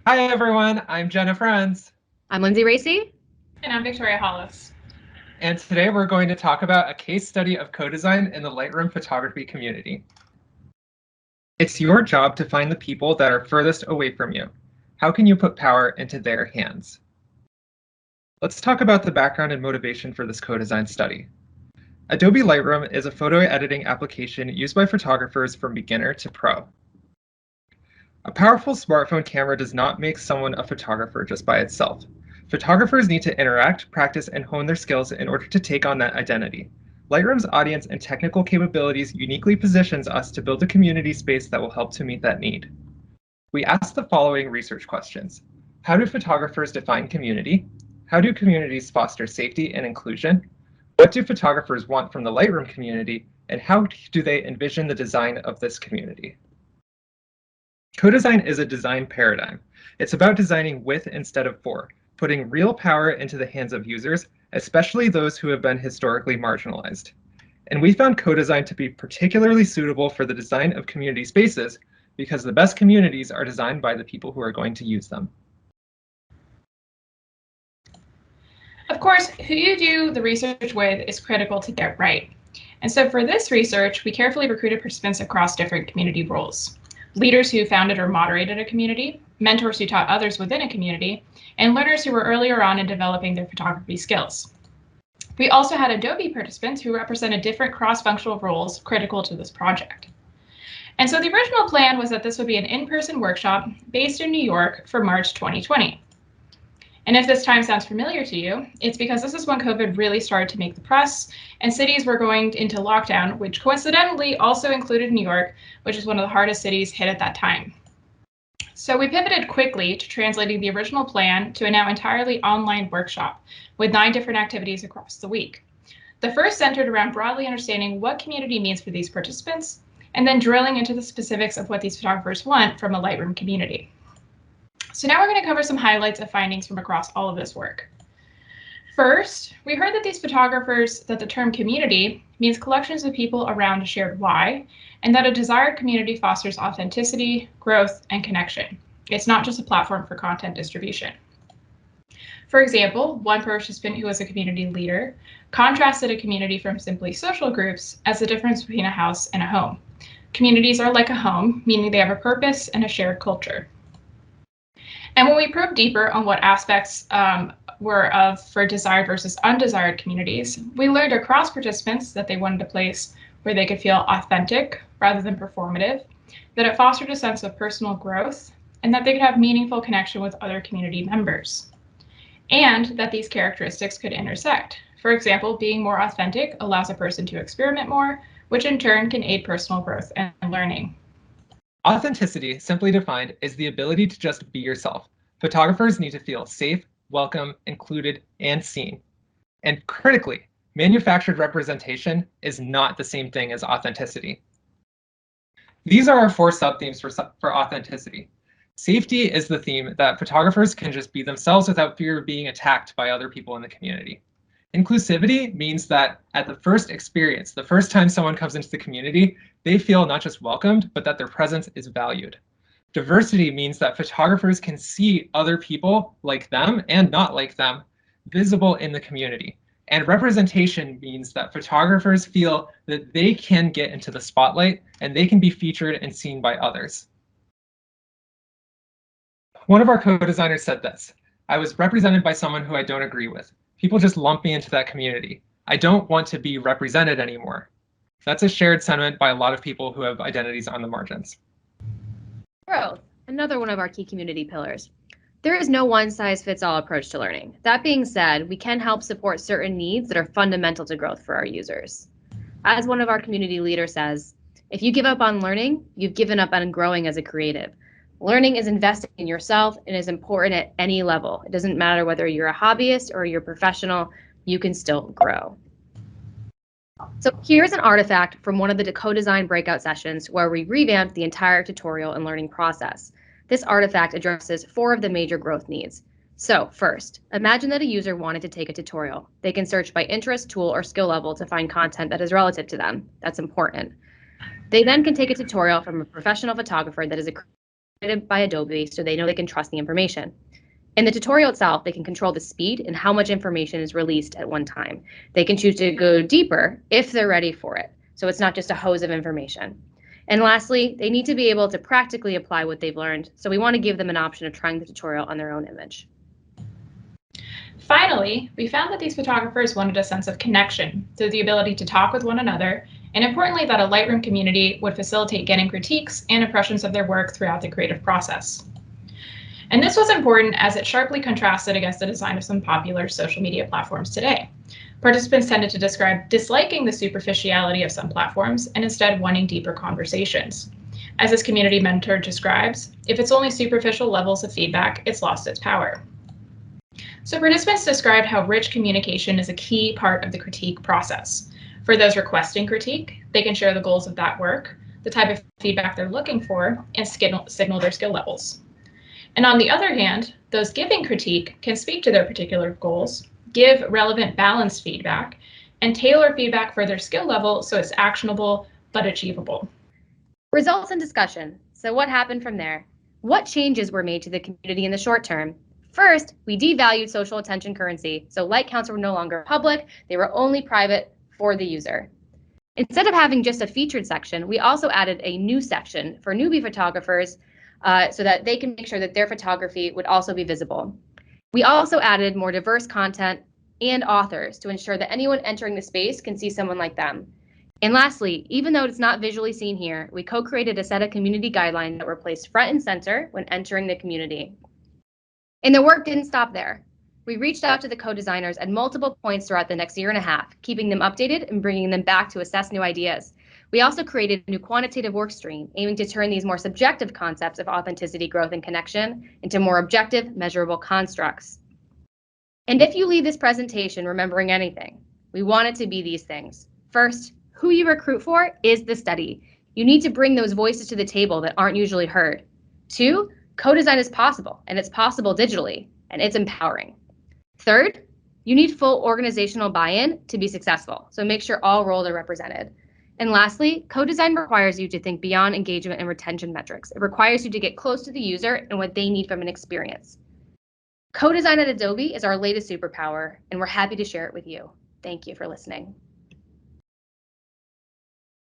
Hi everyone, I'm Jenna Frens, I'm Lindsey Racie. And I'm Victoria Hollis. and today we're going to talk about a case study of co-design in the Lightroom photography community. It's your job to find the people that are furthest away from you. How can you put power into their hands? Let's talk about the background and motivation for this co-design study. Adobe Lightroom is a photo editing application used by photographers from beginner to pro. A powerful smartphone camera does not make someone a photographer just by itself. Photographers need to interact, practice, and hone their skills in order to take on that identity. Lightroom's audience and technical capabilities uniquely positions us to build a community space that will help to meet that need. We asked the following research questions. How do photographers define community? How do communities foster safety and inclusion? What do photographers want from the Lightroom community? And how do they envision the design of this community? Co-design is a design paradigm. It's about designing with instead of for, putting real power into the hands of users, especially those who have been historically marginalized. And we found co-design to be particularly suitable for the design of community spaces because the best communities are designed by the people who are going to use them. Of course, who you do the research with is critical to get right. And so for this research, we carefully recruited participants across different community roles. Leaders who founded or moderated a community, mentors who taught others within a community, and learners who were earlier on in developing their photography skills. We also had Adobe participants who represented different cross-functional roles critical to this project. And so the original plan was that this would be an in-person workshop based in New York for March 2020. And if this time sounds familiar to you, it's because this is when COVID really started to make the press and cities were going into lockdown, which coincidentally also included New York, which is one of the hardest cities hit at that time. So we pivoted quickly to translating the original plan to a now entirely online workshop with 9 different activities across the week. The first centered around broadly understanding what community means for these participants, and then drilling into the specifics of what these photographers want from a Lightroom community. So now we're going to cover some highlights of findings from across all of this work. First, we heard that the term community means collections of people around a shared why, and that a desired community fosters authenticity, growth, and connection. It's not just a platform for content distribution. For example, one participant who was a community leader contrasted a community from simply social groups as the difference between a house and a home. Communities are like a home, meaning they have a purpose and a shared culture. And when we probe deeper on what aspects were for desired versus undesired communities, we learned across participants that they wanted a place where they could feel authentic rather than performative, that it fostered a sense of personal growth, and that they could have meaningful connection with other community members, and that these characteristics could intersect. For example, being more authentic allows a person to experiment more, which in turn can aid personal growth and learning. Authenticity, simply defined, is the ability to just be yourself. Photographers need to feel safe, welcome, included, and seen. And critically, manufactured representation is not the same thing as authenticity. These are our 4 sub-themes for authenticity. Safety is the theme that photographers can just be themselves without fear of being attacked by other people in the community. Inclusivity means that at the first experience, the first time someone comes into the community, they feel not just welcomed, but that their presence is valued. Diversity means that photographers can see other people like them and not like them visible in the community. And representation means that photographers feel that they can get into the spotlight and they can be featured and seen by others. One of our co-designers said this: "I was represented by someone who I don't agree with. People just lump me into that community. I don't want to be represented anymore." That's a shared sentiment by a lot of people who have identities on the margins. Growth, another one of our key community pillars. There is no one-size-fits-all approach to learning. That being said, we can help support certain needs that are fundamental to growth for our users. As one of our community leaders says, if you give up on learning, you've given up on growing as a creative. Learning is investing in yourself and is important at any level. It doesn't matter whether you're a hobbyist or you're a professional, you can still grow. So here's an artifact from one of the co-design breakout sessions where we revamped the entire tutorial and learning process. This artifact addresses 4 of the major growth needs. So first, imagine that a user wanted to take a tutorial. They can search by interest, tool, or skill level to find content that is relative to them. That's important. They then can take a tutorial from a professional photographer that is validated by Adobe so they know they can trust the information. In the tutorial itself, they can control the speed and how much information is released at one time. They can choose to go deeper if they're ready for it, so it's not just a hose of information. And lastly, they need to be able to practically apply what they've learned, so we want to give them an option of trying the tutorial on their own image. Finally, we found that these photographers wanted a sense of connection through the ability to talk with one another, and importantly, that a Lightroom community would facilitate getting critiques and impressions of their work throughout the creative process. And this was important as it sharply contrasted against the design of some popular social media platforms today. Participants tended to describe disliking the superficiality of some platforms and instead wanting deeper conversations. As this community mentor describes, if it's only superficial levels of feedback, it's lost its power. So participants described how rich communication is a key part of the critique process. For those requesting critique, they can share the goals of that work, the type of feedback they're looking for, and signal their skill levels. And on the other hand, those giving critique can speak to their particular goals, give relevant balanced feedback, and tailor feedback for their skill level so it's actionable but achievable. Results and discussion. So what happened from there? What changes were made to the community in the short term? First, we devalued social attention currency, so like counts were no longer public, they were only private for the user. Instead of having just a featured section, we also added a new section for newbie photographers so that they can make sure that their photography would also be visible. We also added more diverse content and authors to ensure that anyone entering the space can see someone like them. And lastly, even though it's not visually seen here, we co-created a set of community guidelines that were placed front and center when entering the community. And the work didn't stop there. We reached out to the co-designers at multiple points throughout the next year and a half, keeping them updated and bringing them back to assess new ideas. We also created a new quantitative work stream, aiming to turn these more subjective concepts of authenticity, growth, and connection into more objective, measurable constructs. And if you leave this presentation remembering anything, we want it to be these things. First, who you recruit for is the study. You need to bring those voices to the table that aren't usually heard. 2, co-design is possible, and it's possible digitally, and it's empowering. Third, you need full organizational buy-in to be successful, so make sure all roles are represented. And lastly, co-design requires you to think beyond engagement and retention metrics. It requires you to get close to the user and what they need from an experience. Co-design at Adobe is our latest superpower, and we're happy to share it with you. Thank you for listening.